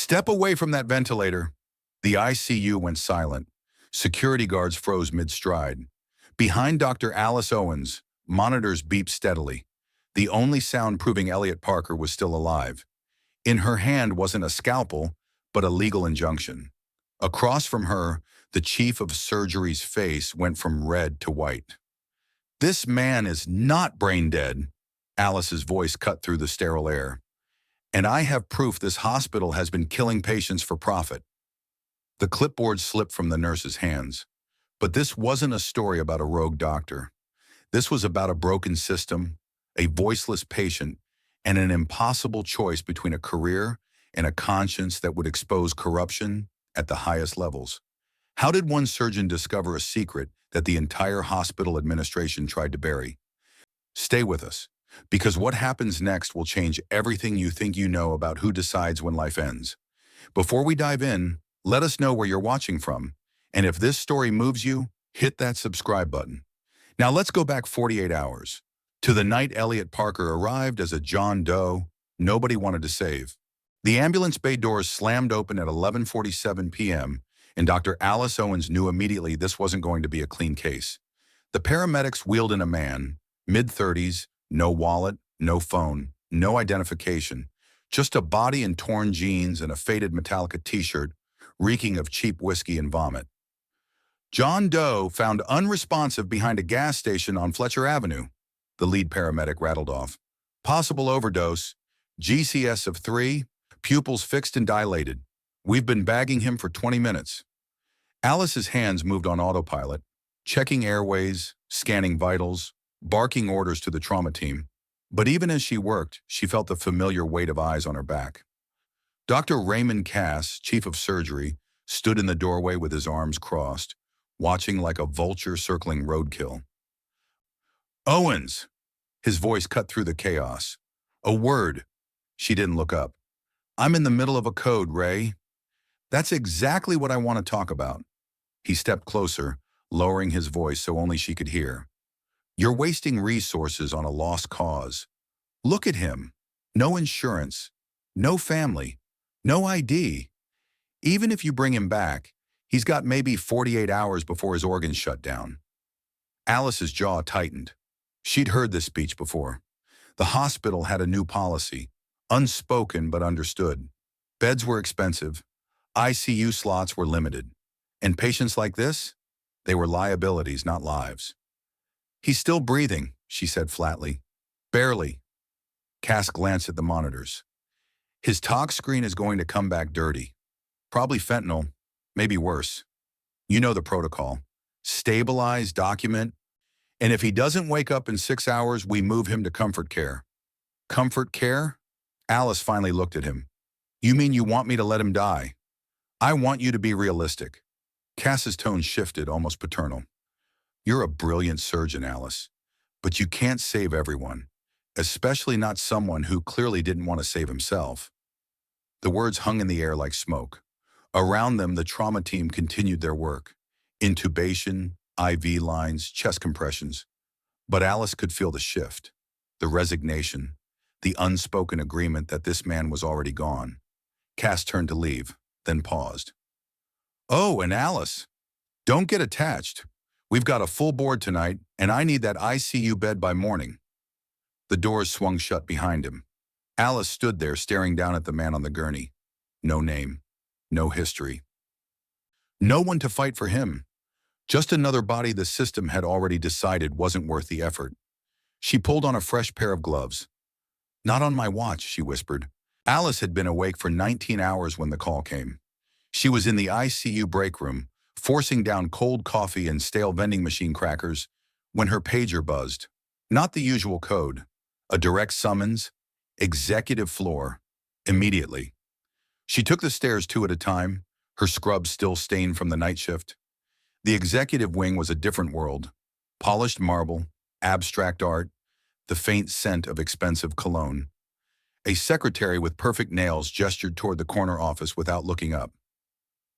Step away from that ventilator. The ICU went silent. Security guards froze mid-stride. Behind Dr. Alice Owens, monitors beeped steadily. The only sound proving Elliot Parker was still alive. In her hand wasn't a scalpel, but a legal injunction. Across from her, the chief of surgery's face went from red to white. "This man is not brain dead," Alice's voice cut through the sterile air. "And I have proof this hospital has been killing patients for profit." The clipboard slipped from the nurse's hands. But this wasn't a story about a rogue doctor. This was about a broken system, a voiceless patient, and an impossible choice between a career and a conscience that would expose corruption at the highest levels. How did one surgeon discover a secret that the entire hospital administration tried to bury? Stay with us, because what happens next will change everything you think you know about who decides when life ends. Before we dive in, let us know where you're watching from. And if this story moves you, hit that subscribe button. Now let's go back 48 hours, to the night Elliot Parker arrived as a John Doe nobody wanted to save. The ambulance bay doors slammed open at 11:47 p.m., and Dr. Alice Owens knew immediately this wasn't going to be a clean case. The paramedics wheeled in a man, mid-30s, no wallet, no phone, no identification, just a body in torn jeans and a faded Metallica t-shirt, reeking of cheap whiskey and vomit. "John Doe found unresponsive behind a gas station on Fletcher Avenue," the lead paramedic rattled off. "Possible overdose, GCS of 3, pupils fixed and dilated. We've been bagging him for 20 minutes. Alice's hands moved on autopilot, checking airways, scanning vitals, barking orders to the trauma team. But even as she worked, she felt the familiar weight of eyes on her back. Dr. Raymond Cass, chief of surgery, stood in the doorway with his arms crossed, watching like a vulture circling roadkill. "Owens!" His voice cut through the chaos. "A word." She didn't look up. "I'm in the middle of a code, Ray." "That's exactly what I want to talk about." He stepped closer, lowering his voice so only she could hear. "You're wasting resources on a lost cause. Look at him. No insurance, no family, no ID. Even if you bring him back, he's got maybe 48 hours before his organs shut down." Alice's jaw tightened. She'd heard this speech before. The hospital had a new policy, unspoken but understood. Beds were expensive, ICU slots were limited, and patients like this, they were liabilities, not lives. "He's still breathing," she said flatly. "Barely." Cass glanced at the monitors. "His tox screen is going to come back dirty. Probably fentanyl, maybe worse. You know the protocol. Stabilize, document, and if he doesn't wake up in 6 hours, we move him to comfort care." "Comfort care?" Alice finally looked at him. "You mean you want me to let him die?" "I want you to be realistic." Cass's tone shifted, almost paternal. "You're a brilliant surgeon, Alice, but you can't save everyone, especially not someone who clearly didn't want to save himself." The words hung in the air like smoke. Around them, the trauma team continued their work. Intubation, IV lines, chest compressions. But Alice could feel the shift, the resignation, the unspoken agreement that this man was already gone. Cass turned to leave, then paused. "Oh, and Alice, don't get attached. We've got a full board tonight, and I need that ICU bed by morning." The doors swung shut behind him. Alice stood there staring down at the man on the gurney. No name, no history. No one to fight for him. Just another body the system had already decided wasn't worth the effort. She pulled on a fresh pair of gloves. "Not on my watch," she whispered. Alice had been awake for 19 hours when the call came. She was in the ICU break room, forcing down cold coffee and stale vending machine crackers, when her pager buzzed. Not the usual code. A direct summons. Executive floor. Immediately. She took the stairs 2 at a time, her scrubs still stained from the night shift. The executive wing was a different world. Polished marble, abstract art, the faint scent of expensive cologne. A secretary with perfect nails gestured toward the corner office without looking up.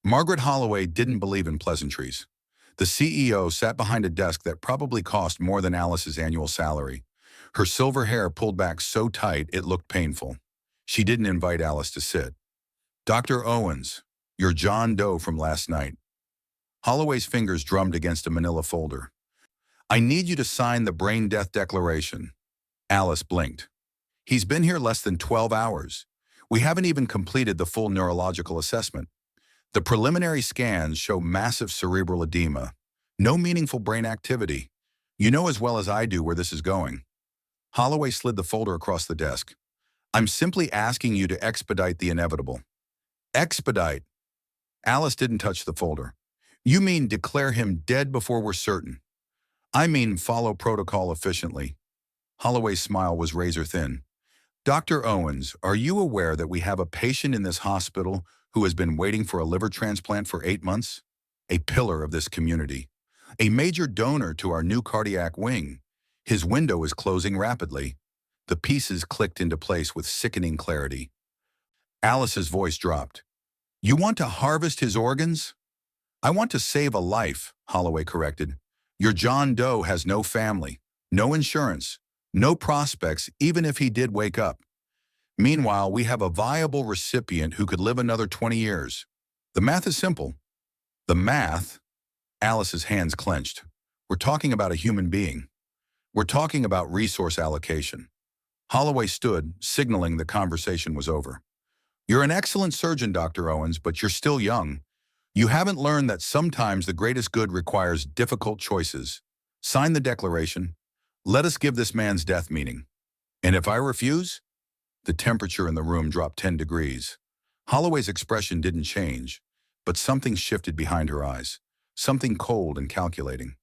Margaret Holloway didn't believe in pleasantries. The CEO sat behind a desk that probably cost more than Alice's annual salary. Her silver hair pulled back so tight it looked painful. She didn't invite Alice to sit. Dr. Owens, you're John Doe from last night. Holloway's fingers drummed against a manila folder. I need you to sign the brain death declaration. Alice blinked. He's been here less than 12 hours. We haven't even completed the full neurological assessment. The preliminary scans show massive cerebral edema. No meaningful brain activity. You know as well as I do where this is going. Holloway slid the folder across the desk. I'm simply asking you to expedite the inevitable. Expedite. Alice didn't touch the folder. You mean declare him dead before we're certain? I mean follow protocol efficiently. Holloway's smile was razor thin. Dr. Owens, are you aware that we have a patient in this hospital who has been waiting for a liver transplant for 8 months? A pillar of this community. A major donor to our new cardiac wing. His window is closing rapidly. The pieces clicked into place with sickening clarity. Alice's voice dropped. You want to harvest his organs? I want to save a life, Holloway corrected. Your John Doe has no family, no insurance, no prospects, even if he did wake up. Meanwhile, we have a viable recipient who could live another 20 years. The math is simple. The math? Alice's hands clenched. We're talking about a human being. We're talking about resource allocation. Holloway stood, signaling the conversation was over. You're an excellent surgeon, Dr. Owens, but you're still young. You haven't learned that sometimes the greatest good requires difficult choices. Sign the declaration. Let us give this man's death meaning. And if I refuse? The temperature in the room dropped 10 degrees. Holloway's expression didn't change, but something shifted behind her eyes, something cold and calculating.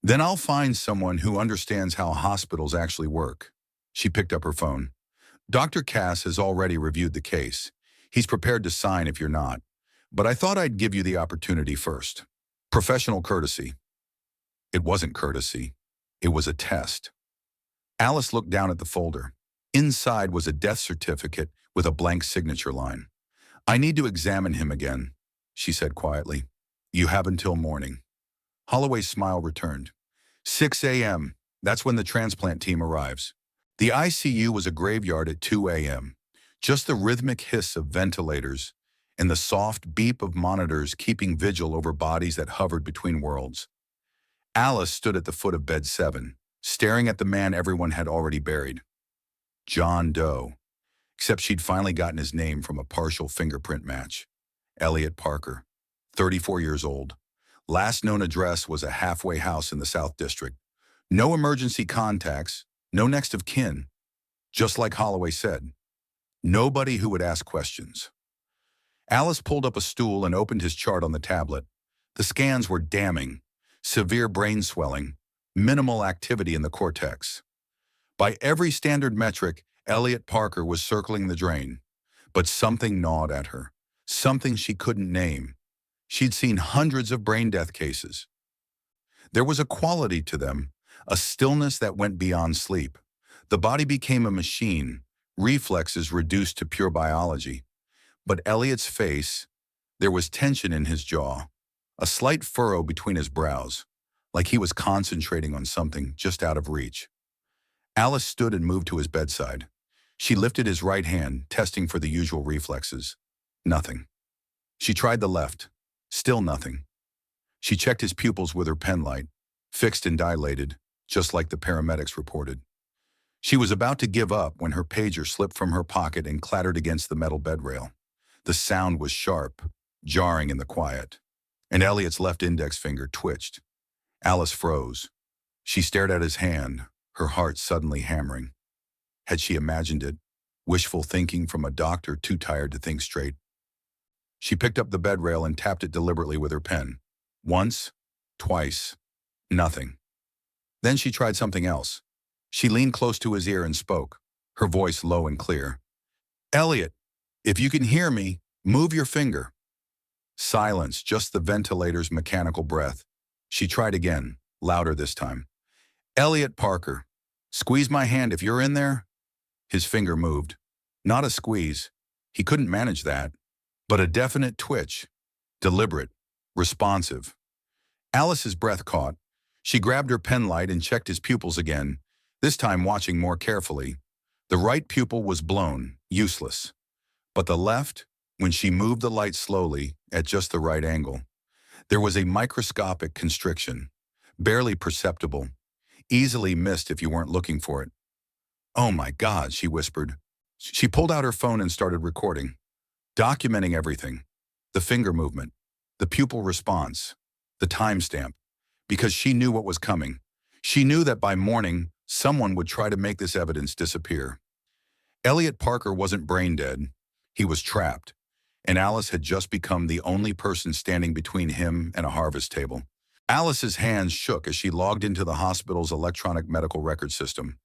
Then I'll find someone who understands how hospitals actually work. She picked up her phone. Dr. Cass has already reviewed the case. He's prepared to sign if you're not. But I thought I'd give you the opportunity first. Professional courtesy. It wasn't courtesy. It was a test. Alice looked down at the folder. Inside was a death certificate with a blank signature line. I need to examine him again, she said quietly. You have until morning. Holloway's smile returned. 6 a.m. That's when the transplant team arrives. The ICU was a graveyard at 2 a.m. Just the rhythmic hiss of ventilators and the soft beep of monitors keeping vigil over bodies that hovered between worlds. Alice stood at the foot of bed 7, staring at the man everyone had already buried. John Doe, except she'd finally gotten his name from a partial fingerprint match. Elliot Parker, 34 years old. Last known address was a halfway house in the South District. No emergency contacts, no next of kin. Just like Holloway said, nobody who would ask questions. Alice pulled up a stool and opened his chart on the tablet. The scans were damning. Severe brain swelling, minimal activity in the cortex. By every standard metric, Elliot Parker was circling the drain. But something gnawed at her, something she couldn't name. She'd seen hundreds of brain death cases. There was a quality to them, a stillness that went beyond sleep. The body became a machine, reflexes reduced to pure biology. But Elliot's face, there was tension in his jaw, a slight furrow between his brows, like he was concentrating on something just out of reach. Alice stood and moved to his bedside. She lifted his right hand, testing for the usual reflexes. Nothing. She tried the left. Still nothing. She checked his pupils with her penlight, fixed and dilated, just like the paramedics reported. She was about to give up when her pager slipped from her pocket and clattered against the metal bedrail. The sound was sharp, jarring in the quiet, and Elliot's left index finger twitched. Alice froze. She stared at his hand, her heart suddenly hammering. Had she imagined it? Wishful thinking from a doctor too tired to think straight. She picked up the bedrail and tapped it deliberately with her pen. Once, twice, nothing. Then she tried something else. She leaned close to his ear and spoke, her voice low and clear. Elliot, if you can hear me, move your finger. Silence, just the ventilator's mechanical breath. She tried again, louder this time. Elliot Parker, squeeze my hand if you're in there. His finger moved. Not a squeeze. He couldn't manage that. But a definite twitch. Deliberate. Responsive. Alice's breath caught. She grabbed her penlight and checked his pupils again, this time watching more carefully. The right pupil was blown, useless. But the left, When she moved the light slowly, at just the right angle, there was a microscopic constriction, barely perceptible, easily missed if you weren't looking for it. "Oh my God," she whispered. She pulled out her phone and started recording, documenting everything: the finger movement, the pupil response, the timestamp, because she knew what was coming. She knew that by morning, someone would try to make this evidence disappear. Elliot Parker wasn't brain dead. He was trapped, and Alice had just become the only person standing between him and a harvest table. Alice's hands shook as she logged into the hospital's electronic medical record system.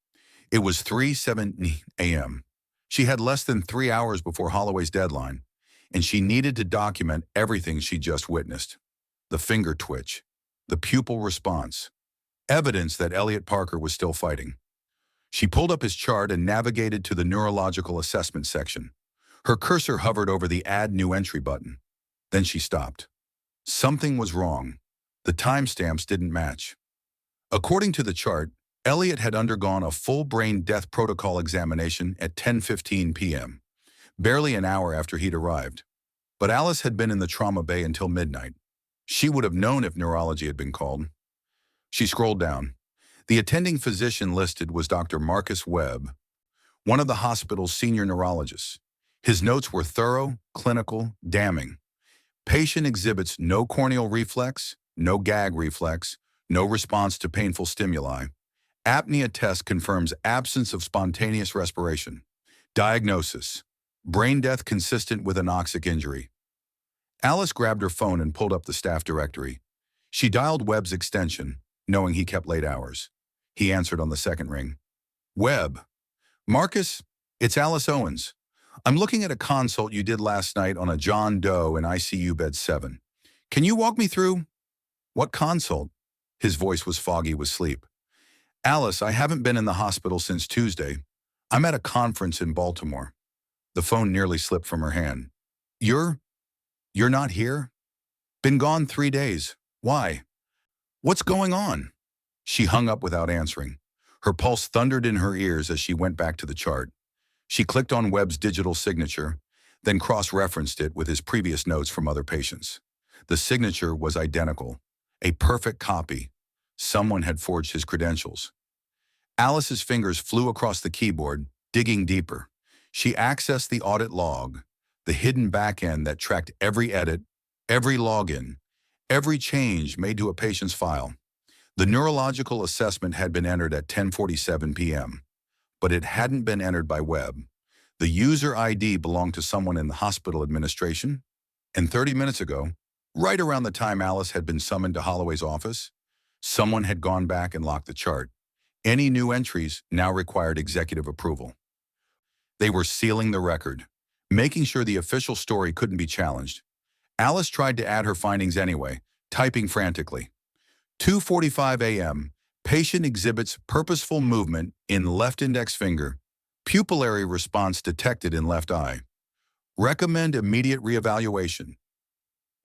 It was 3:70 a.m. She had less than 3 hours before Holloway's deadline, and she needed to document everything she just witnessed. The finger twitch, the pupil response, evidence that Elliot Parker was still fighting. She pulled up his chart and navigated to the neurological assessment section. Her cursor hovered over the Add New Entry button. Then she stopped. Something was wrong. The timestamps didn't match. According to the chart, Elliot had undergone a full brain death protocol examination at 10:15 p.m., barely an hour after he'd arrived. But Alice had been in the trauma bay until midnight. She would have known if neurology had been called. She scrolled down. The attending physician listed was Dr. Marcus Webb, one of the hospital's senior neurologists. His notes were thorough, clinical, damning. Patient exhibits no corneal reflex, no gag reflex, no response to painful stimuli. Apnea test confirms absence of spontaneous respiration. Diagnosis: brain death consistent with anoxic injury. Alice grabbed her phone and pulled up the staff directory. She dialed Webb's extension, knowing he kept late hours. He answered on the second ring. "Webb. Marcus, it's Alice Owens. I'm looking at a consult you did last night on a John Doe in ICU bed 7. Can you walk me through?" "What consult?" His voice was foggy with sleep. "Alice, I haven't been in the hospital since Tuesday. I'm at a conference in Baltimore." The phone nearly slipped from her hand. You're not here? Been gone 3 days. Why? What's going on?" She hung up without answering. Her pulse thundered in her ears as she went back to the chart. She clicked on Webb's digital signature, then cross-referenced it with his previous notes from other patients. The signature was identical, a perfect copy. Someone had forged his credentials. Alice's fingers flew across the keyboard, digging deeper. She accessed the audit log, the hidden backend that tracked every edit, every login, every change made to a patient's file. The neurological assessment had been entered at 10:47 p.m., but it hadn't been entered by Webb. The user ID belonged to someone in the hospital administration, and 30 minutes ago, right around the time Alice had been summoned to Holloway's office, someone had gone back and locked the chart. Any new entries now required executive approval. They were sealing the record, making sure the official story couldn't be challenged. Alice tried to add her findings anyway, typing frantically. 2:45 a.m., patient exhibits purposeful movement in left index finger, pupillary response detected in left eye. Recommend immediate reevaluation.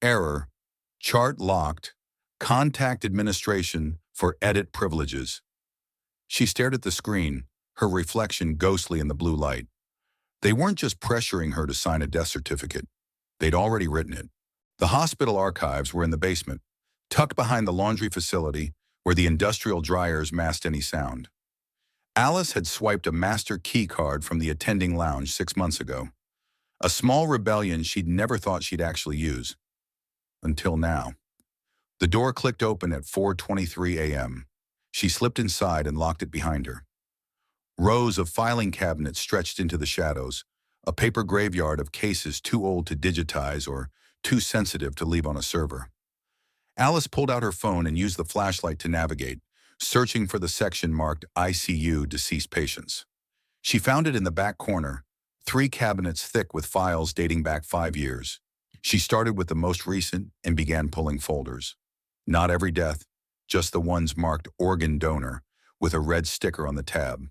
Error: chart locked, contact administration for edit privileges. She stared at the screen, her reflection ghostly in the blue light. They weren't just pressuring her to sign a death certificate. They'd already written it. The hospital archives were in the basement, tucked behind the laundry facility where the industrial dryers masked any sound. Alice had swiped a master key card from the attending lounge 6 months ago, a small rebellion she'd never thought she'd actually use. Until now. The door clicked open at 4:23 a.m. She slipped inside and locked it behind her. Rows of filing cabinets stretched into the shadows, a paper graveyard of cases too old to digitize or too sensitive to leave on a server. Alice pulled out her phone and used the flashlight to navigate, searching for the section marked ICU Deceased Patients. She found it in the back corner, 3 cabinets thick with files dating back 5 years. She started with the most recent and began pulling folders. Not every death, just the ones marked organ donor with a red sticker on the tab.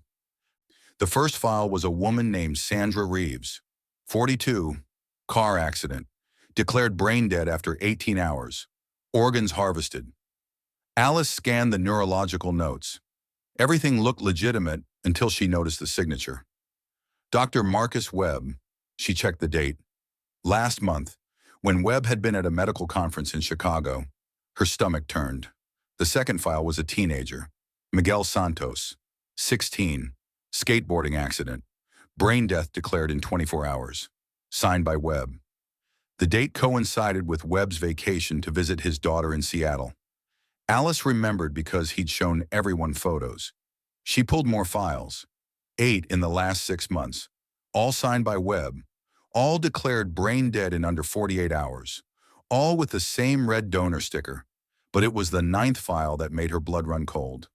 The first file was a woman named Sandra Reeves, 42, car accident, declared brain dead after 18 hours, organs harvested. Alice scanned the neurological notes. Everything looked legitimate until she noticed the signature. Dr. Marcus Webb. She checked the date. Last month, when Webb had been at a medical conference in Chicago, her stomach turned. The second file was a teenager, Miguel Santos, 16, skateboarding accident, brain death declared in 24 hours, signed by Webb. The date coincided with Webb's vacation to visit his daughter in Seattle. Alice remembered because he'd shown everyone photos. She pulled more files, 8 in the last 6 months, all signed by Webb, all declared brain dead in under 48 hours, all with the same red donor sticker. But it was the 9th file that made her blood run cold.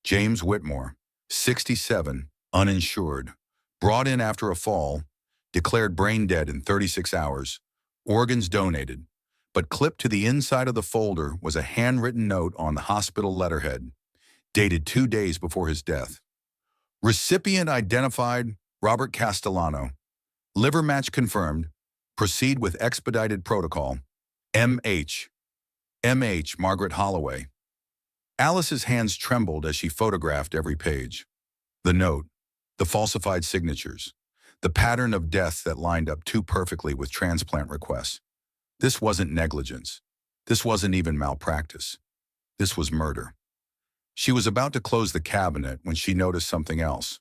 James Whitmore, 67, uninsured, brought in after a fall, declared brain dead in 36 hours, organs donated, but clipped to the inside of the folder was a handwritten note on the hospital letterhead, dated 2 days before his death. Recipient identified, Robert Castellano. Liver match confirmed. Proceed with expedited protocol. M.H. M.H. Margaret Holloway. Alice's hands trembled as she photographed every page. The note, the falsified signatures, the pattern of death that lined up too perfectly with transplant requests. This wasn't negligence. This wasn't even malpractice. This was murder. She was about to close the cabinet when she noticed something else.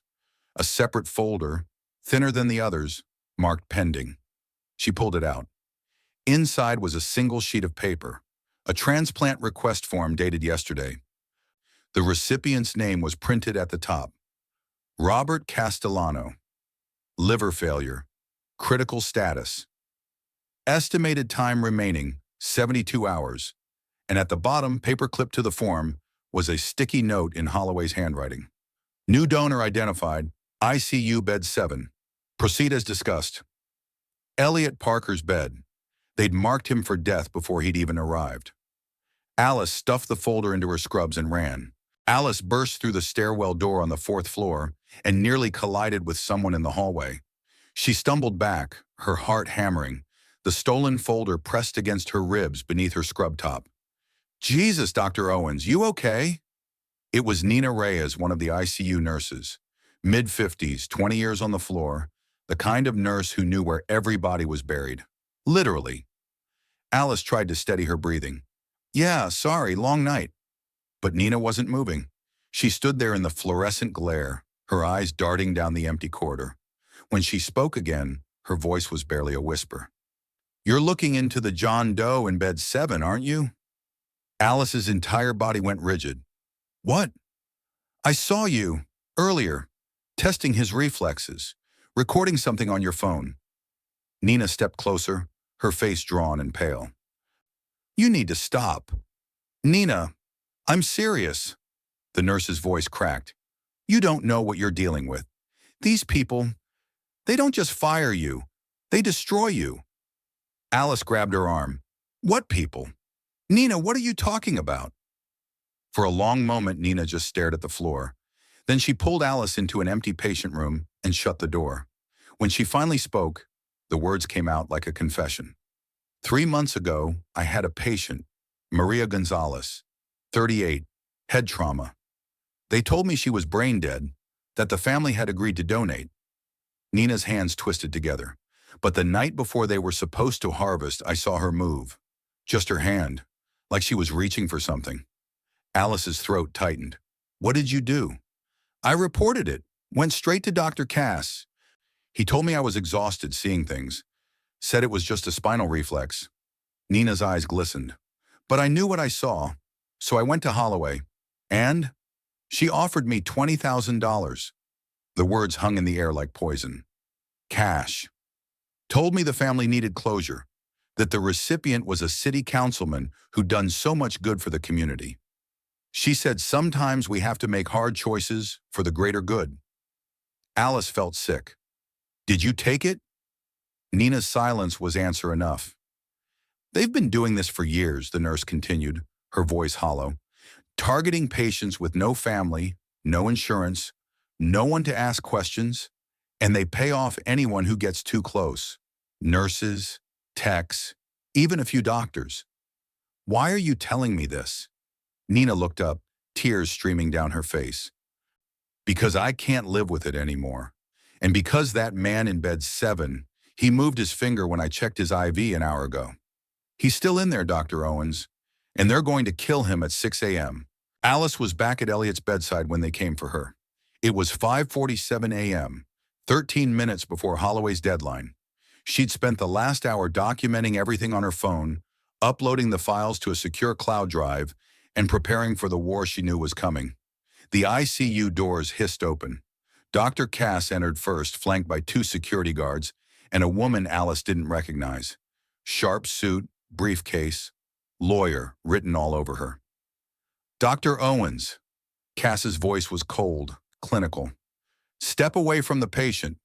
A separate folder, thinner than the others, marked pending. She pulled it out. Inside was a single sheet of paper, a transplant request form dated yesterday. The recipient's name was printed at the top. Robert Castellano. Liver failure. Critical status. Estimated time remaining, 72 hours. And at the bottom, paper clipped to the form, was a sticky note in Holloway's handwriting. New donor identified, ICU bed 7. Proceed as discussed. Elliot Parker's bed. They'd marked him for death before he'd even arrived. Alice stuffed the folder into her scrubs and ran. Alice burst through the stairwell door on the 4th floor and nearly collided with someone in the hallway. She stumbled back, her heart hammering, the stolen folder pressed against her ribs beneath her scrub top. Jesus, Dr. Owens, you okay? It was Nina Reyes, one of the ICU nurses. Mid-50s, 20 years on the floor, the kind of nurse who knew where everybody was buried. Literally. Alice tried to steady her breathing. Yeah, sorry, long night. But Nina wasn't moving. She stood there in the fluorescent glare, her eyes darting down the empty corridor. When she spoke again, her voice was barely a whisper. You're looking into the John Doe in bed 7, aren't you? Alice's entire body went rigid. What? I saw you, earlier, testing his reflexes, recording something on your phone. Nina stepped closer, her face drawn and pale. You need to stop. Nina, I'm serious. The nurse's voice cracked. You don't know what you're dealing with. These people, they don't just fire you, they destroy you. Alice grabbed her arm. What people? Nina, what are you talking about? For a long moment, Nina just stared at the floor. Then she pulled Alice into an empty patient room and shut the door. When she finally spoke, the words came out like a confession. 3 months ago, I had a patient, Maria Gonzalez, 38, head trauma. They told me she was brain dead, that the family had agreed to donate. Nina's hands twisted together. But the night before they were supposed to harvest, I saw her move. Just her hand, like she was reaching for something. Alice's throat tightened. What did you do? I reported it, went straight to Dr. Cass. He told me I was exhausted seeing things, said it was just a spinal reflex. Nina's eyes glistened. But I knew what I saw, so I went to Holloway. And she offered me $20,000. The words hung in the air like poison. Cash. Told me the family needed closure, that the recipient was a city councilman who'd done so much good for the community. She said sometimes we have to make hard choices for the greater good. Alice felt sick. Did you take it? Nina's silence was answer enough. They've been doing this for years, the nurse continued, her voice hollow, targeting patients with no family, no insurance, no one to ask questions, and they pay off anyone who gets too close. Nurses, techs, even a few doctors. Why are you telling me this? Nina looked up, tears streaming down her face. Because I can't live with it anymore. And because that man in bed 7, He moved his finger when I checked his IV an hour ago. He's still in there, Dr. Owens, and they're going to kill him at 6 a.m. Alice was back at Elliot's bedside when they came for her. It was 5:47 a.m., 13 minutes before Holloway's deadline. She'd spent the last hour documenting everything on her phone, uploading the files to a secure cloud drive, and preparing for the war she knew was coming. The ICU doors hissed open. Dr. Cass entered first, flanked by two security guards and a woman Alice didn't recognize. Sharp suit, briefcase, lawyer written all over her. Dr. Owens. Cass's voice was cold, clinical. Step away from the patient.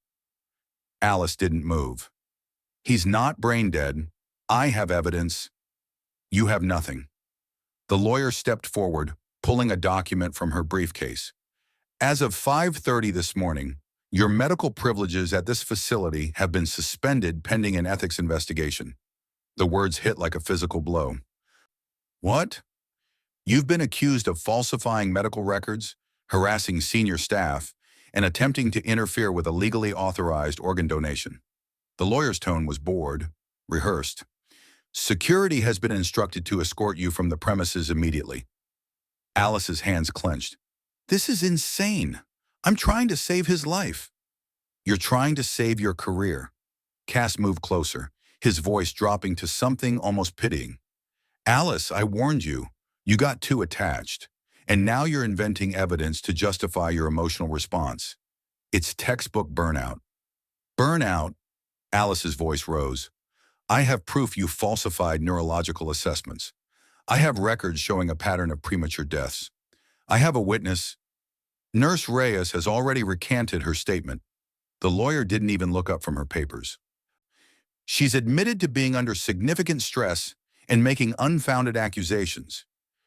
Alice didn't move. He's not brain dead. I have evidence. You have nothing. The lawyer stepped forward, pulling a document from her briefcase. As of 5:30 this morning, your medical privileges at this facility have been suspended pending an ethics investigation. The words hit like a physical blow. What? You've been accused of falsifying medical records, harassing senior staff, and attempting to interfere with a legally authorized organ donation. The lawyer's tone was bored, rehearsed. Security has been instructed to escort you from the premises immediately. Alice's hands clenched. This is insane. I'm trying to save his life. You're trying to save your career. Cass moved closer, his voice dropping to something almost pitying. Alice, I warned you. You got too attached. And now you're inventing evidence to justify your emotional response. It's textbook burnout. Burnout? Alice's voice rose. I have proof you falsified neurological assessments. I have records showing a pattern of premature deaths. I have a witness. Nurse Reyes has already recanted her statement. The lawyer didn't even look up from her papers. She's admitted to being under significant stress and making unfounded accusations.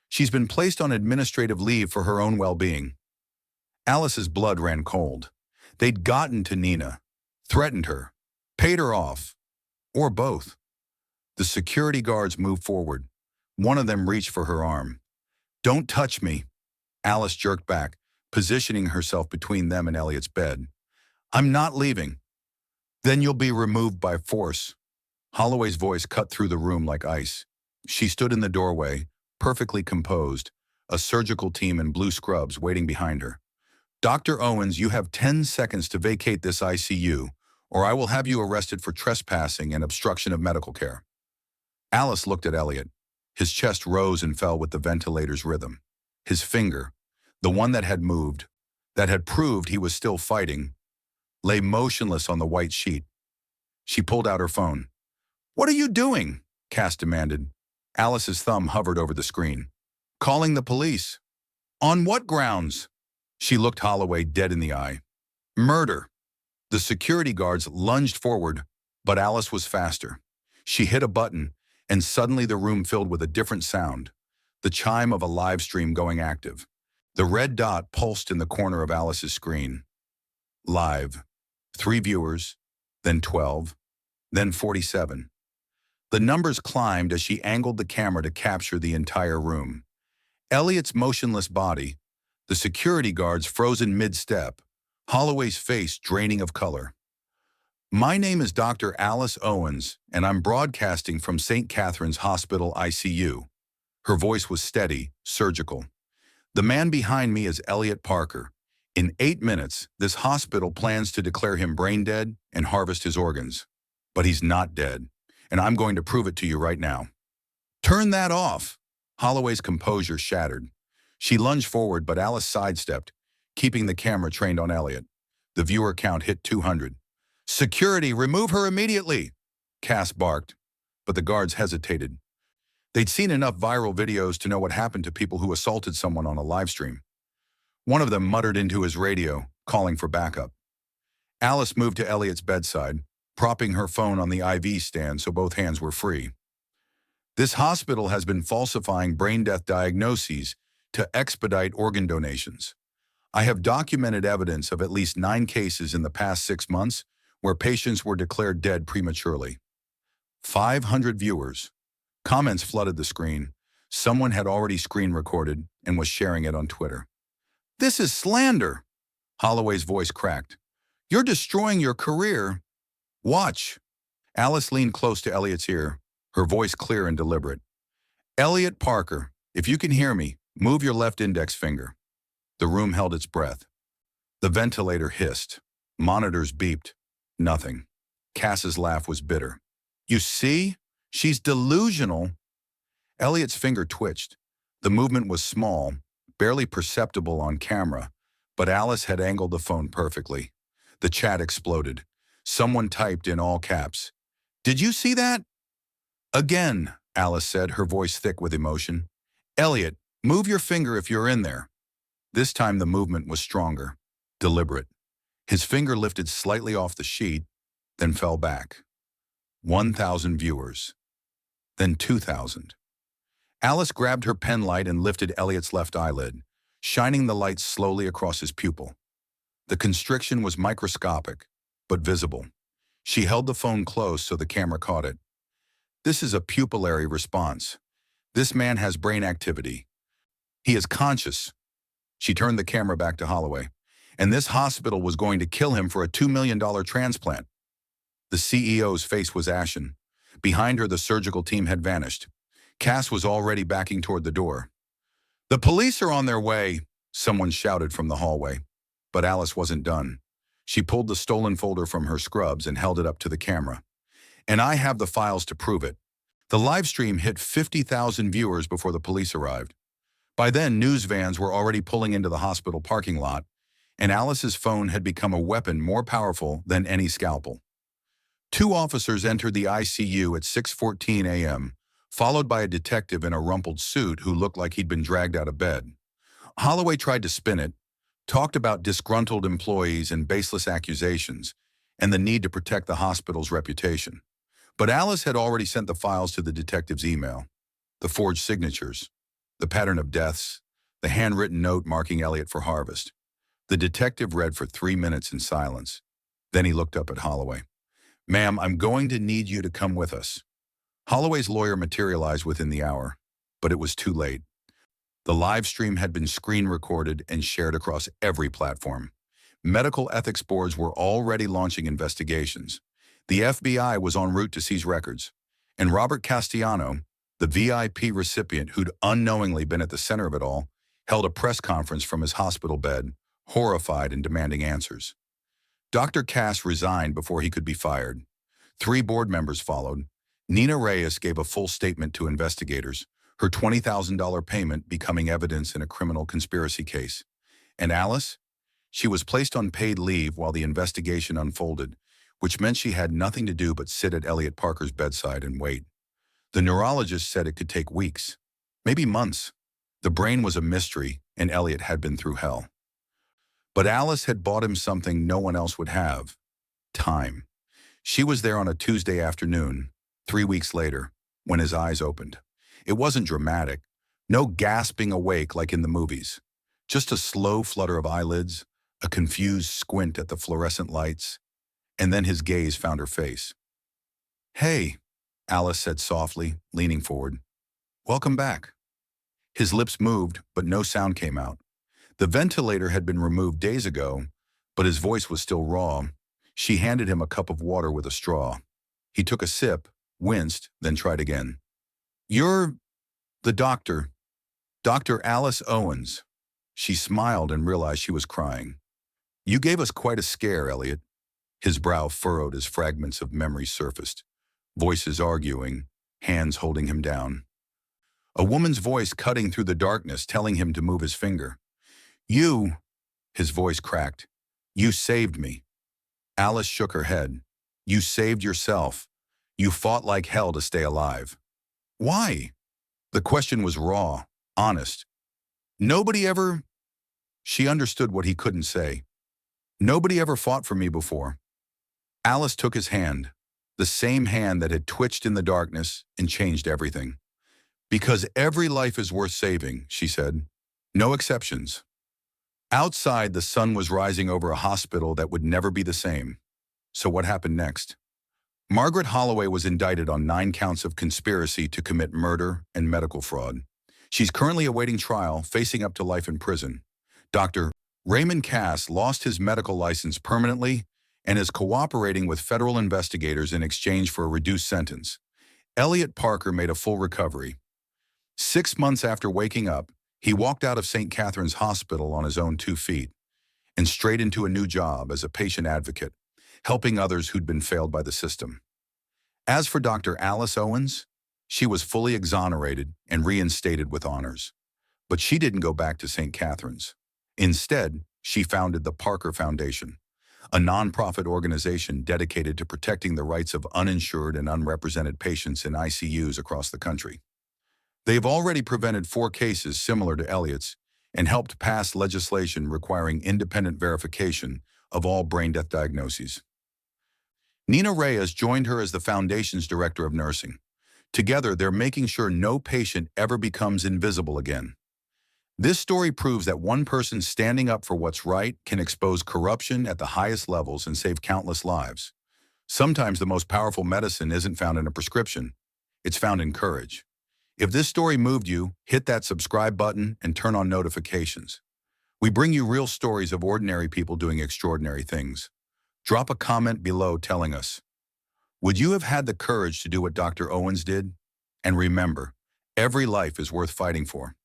She's been placed on administrative leave for her own well-being. Alice's blood ran cold. They'd gotten to Nina, threatened her, paid her off, or both. The security guards moved forward. One of them reached for her arm. Don't touch me. Alice jerked back, positioning herself between them and Elliot's bed. I'm not leaving. Then you'll be removed by force. Holloway's voice cut through the room like ice. She stood in the doorway, perfectly composed, a surgical team in blue scrubs waiting behind her. Dr. Owens, you have 10 seconds to vacate this ICU, or I will have you arrested for trespassing and obstruction of medical care. Alice looked at Elliot. His chest rose and fell with the ventilator's rhythm. His finger, the one that had moved, that had proved he was still fighting, lay motionless on the white sheet. She pulled out her phone. What are you doing? Cass demanded. Alice's thumb hovered over the screen. Calling the police. On what grounds? She looked Holloway dead in the eye. Murder. The security guards lunged forward, but Alice was faster. She hit a button, and suddenly the room filled with a different sound, the chime of a live stream going active. The red dot pulsed in the corner of Alice's screen. Live. 3 viewers, then 12, then 47. The numbers climbed as she angled the camera to capture the entire room. Elliot's motionless body, the security guards frozen mid-step, Holloway's face draining of color. My name is Dr. Alice Owens, and I'm broadcasting from St. Catherine's Hospital ICU. Her voice was steady, surgical. The man behind me is Elliot Parker. In 8 minutes, this hospital plans to declare him brain dead and harvest his organs. But he's not dead, and I'm going to prove it to you right now. Turn that off! Holloway's composure shattered. She lunged forward, but Alice sidestepped, keeping the camera trained on Elliot. The viewer count hit 200. Security, remove her immediately! Cass barked, but the guards hesitated. They'd seen enough viral videos to know what happened to people who assaulted someone on a live stream. One of them muttered into his radio, calling for backup. Alice moved to Elliot's bedside, propping her phone on the IV stand so both hands were free. This hospital has been falsifying brain death diagnoses to expedite organ donations. I have documented evidence of at least 9 cases in the past 6 months where patients were declared dead prematurely. 500 viewers. Comments flooded the screen. Someone had already screen recorded and was sharing it on Twitter. This is slander! Holloway's voice cracked. You're destroying your career. Watch. Alice leaned close to Elliot's ear, her voice clear and deliberate. Elliot Parker, if you can hear me, move your left index finger. The room held its breath. The ventilator hissed. Monitors beeped. Nothing. Cass's laugh was bitter. You see? She's delusional. Elliot's finger twitched. The movement was small, barely perceptible on camera, but Alice had angled the phone perfectly. The chat exploded. Someone typed in all caps. Did you see that? Again, Alice said, her voice thick with emotion. Elliot, move your finger if you're in there. This time the movement was stronger, deliberate. His finger lifted slightly off the sheet, then fell back. 1,000 viewers. Then 2,000. Alice grabbed her pen light and lifted Elliot's left eyelid, shining the light slowly across his pupil. The constriction was microscopic, but visible. She held the phone close so the camera caught it. This is a pupillary response. This man has brain activity. He is conscious. She turned the camera back to Holloway. And this hospital was going to kill him for a $2 million transplant. The CEO's face was ashen. Behind her, the surgical team had vanished. Cass was already backing toward the door. The police are on their way, someone shouted from the hallway. But Alice wasn't done. She pulled the stolen folder from her scrubs and held it up to the camera. And I have the files to prove it. The live stream hit 50,000 viewers before the police arrived. By then, news vans were already pulling into the hospital parking lot, and Alice's phone had become a weapon more powerful than any scalpel. 2 officers entered the ICU at 6:14 a.m., followed by a detective in a rumpled suit who looked like he'd been dragged out of bed. Holloway tried to spin it, talked about disgruntled employees and baseless accusations, and the need to protect the hospital's reputation. But Alice had already sent the files to the detective's email. The forged signatures, the pattern of deaths, the handwritten note marking Elliot for harvest. The detective read for 3 minutes in silence. Then he looked up at Holloway. Ma'am, I'm going to need you to come with us. Holloway's lawyer materialized within the hour, but it was too late. The live stream had been screen recorded and shared across every platform. Medical ethics boards were already launching investigations. The FBI was en route to seize records. And Robert Castellano, the VIP recipient who'd unknowingly been at the center of it all, held a press conference from his hospital bed, horrified and demanding answers. Dr. Cass resigned before he could be fired. 3 board members followed. Nina Reyes gave a full statement to investigators, her $20,000 payment becoming evidence in a criminal conspiracy case. And Alice? She was placed on paid leave while the investigation unfolded, which meant she had nothing to do but sit at Elliot Parker's bedside and wait. The neurologist said it could take weeks, maybe months. The brain was a mystery, and Elliot had been through hell. But Alice had bought him something no one else would have: time. She was there on a Tuesday afternoon, 3 weeks later, when his eyes opened. It wasn't dramatic, no gasping awake like in the movies. Just a slow flutter of eyelids, a confused squint at the fluorescent lights, and then his gaze found her face. Hey, Alice said softly, leaning forward. Welcome back. His lips moved, but no sound came out. The ventilator had been removed days ago, but his voice was still raw. She handed him a cup of water with a straw. He took a sip, winced, then tried again. You're the doctor, Dr. Alice Owens. She smiled and realized she was crying. You gave us quite a scare, Elliot. His brow furrowed as fragments of memory surfaced, voices arguing, hands holding him down. A woman's voice cutting through the darkness, telling him to move his finger. You, his voice cracked, you saved me. Alice shook her head. You saved yourself. You fought like hell to stay alive. Why? The question was raw, honest. Nobody ever... She understood what he couldn't say. Nobody ever fought for me before. Alice took his hand, the same hand that had twitched in the darkness and changed everything. Because every life is worth saving, she said. No exceptions. Outside, the sun was rising over a hospital that would never be the same. So what happened next? Margaret Holloway was indicted on 9 counts of conspiracy to commit murder and medical fraud. She's currently awaiting trial, facing up to life in prison. Dr. Raymond Cass lost his medical license permanently, and is cooperating with federal investigators in exchange for a reduced sentence. Elliot Parker made a full recovery. 6 months after waking up, he walked out of St. Catherine's Hospital on his own 2 feet and straight into a new job as a patient advocate, helping others who'd been failed by the system. As for Dr. Alice Owens, she was fully exonerated and reinstated with honors. But she didn't go back to St. Catherine's. Instead, she founded the Parker Foundation, a nonprofit organization dedicated to protecting the rights of uninsured and unrepresented patients in ICUs across the country. They've already prevented 4 cases similar to Elliot's and helped pass legislation requiring independent verification of all brain death diagnoses. Nina Reyes joined her as the foundation's director of nursing. Together, they're making sure no patient ever becomes invisible again. This story proves that one person standing up for what's right can expose corruption at the highest levels and save countless lives. Sometimes the most powerful medicine isn't found in a prescription. It's found in courage. If this story moved you, hit that subscribe button and turn on notifications. We bring you real stories of ordinary people doing extraordinary things. Drop a comment below telling us, would you have had the courage to do what Dr. Owens did? And remember, every life is worth fighting for.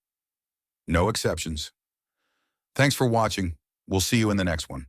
No exceptions. Thanks for watching. We'll see you in the next one.